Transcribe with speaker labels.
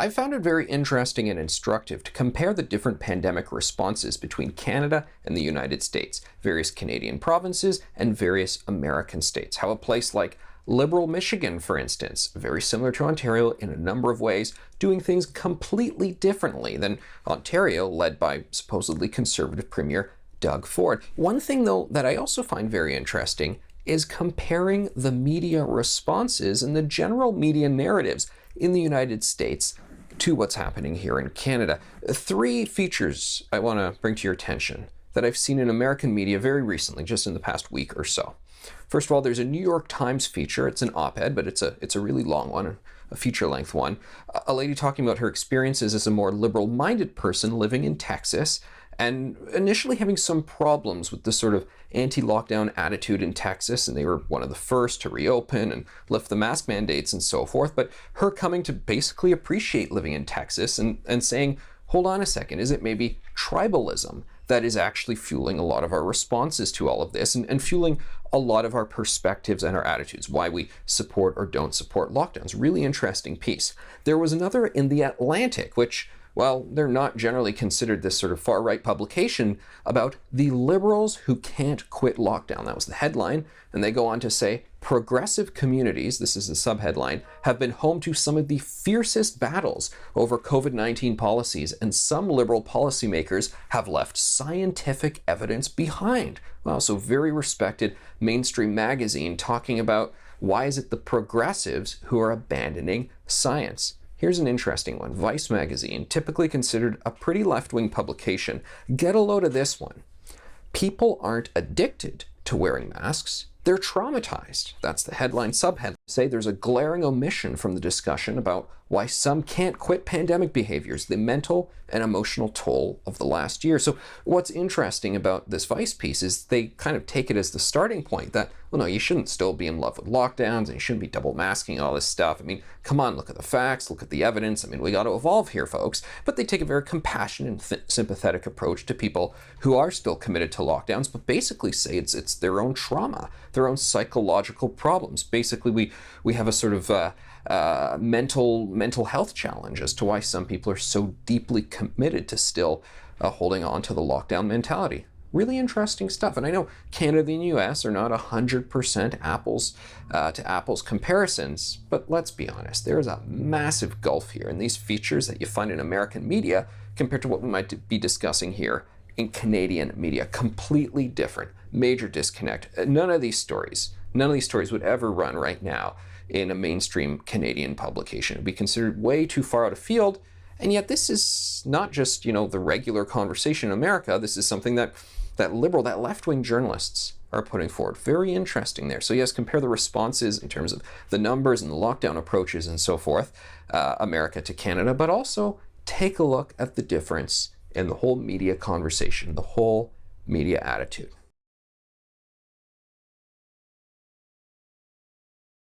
Speaker 1: I found it very interesting and instructive to compare the different pandemic responses between Canada and the United States, various Canadian provinces, and various American states. How a place like liberal Michigan, for instance, very similar to Ontario in a number of ways, doing things completely differently than Ontario, led by supposedly conservative Premier Doug Ford. One thing, though, that I also find very interesting is comparing the media responses and the general media narratives in the United States to what's happening here in Canada. Three features I want to bring to your attention that I've seen in American media very recently, just in the past week or so. First of all, there's a New York Times feature. It's an op-ed, but it's a really long one, a feature-length one. A lady talking about her experiences as a more liberal-minded person living in Texas, and initially having some problems with the sort of anti-lockdown attitude in Texas, and they were one of the first to reopen and lift the mask mandates and so forth, but her coming to basically appreciate living in Texas and saying, hold on a second, is it maybe tribalism that is actually fueling a lot of our responses to all of this and fueling a lot of our perspectives and our attitudes, why we support or don't support lockdowns? Really interesting piece. There was another in The Atlantic, which, well, they're not generally considered this sort of far-right publication, about the liberals who can't quit lockdown. That was the headline. And they go on to say, progressive communities, this is the subheadline, have been home to some of the fiercest battles over COVID-19 policies, and some liberal policymakers have left scientific evidence behind. Well, so very respected mainstream magazine talking about why is it the progressives who are abandoning science. Here's an interesting one. Vice magazine, typically considered a pretty left-wing publication. Get a load of this one. People aren't addicted to wearing masks. They're traumatized. That's the headline. Subheadline say there's a glaring omission from the discussion about why some can't quit pandemic behaviors, the mental and emotional toll of the last year. So what's interesting about this Vice piece is they kind of take it as the starting point that, well, no, you shouldn't still be in love with lockdowns and you shouldn't be double masking and all this stuff. I mean, come on, look at the facts, look at the evidence. I mean, we got to evolve here, folks. But they take a very compassionate and sympathetic approach to people who are still committed to lockdowns, but basically say it's their own trauma, their own psychological problems. Basically, we have a sort of mental health challenge as to why some people are so deeply committed to still holding on to the lockdown mentality. Really interesting stuff. And I know Canada and the US are not 100% apples to apples comparisons, but let's be honest, there is a massive gulf here in these features that you find in American media compared to what we might be discussing here in Canadian media. Completely different, major disconnect. None of these stories would ever run right now in a mainstream Canadian publication. It would be considered way too far out of field. And yet this is not just, the regular conversation in America. This is something that liberal, that left-wing journalists are putting forward. Very interesting there. So yes, compare the responses in terms of the numbers and the lockdown approaches and so forth, America to Canada, but also take a look at the difference in the whole media conversation, the whole media attitude.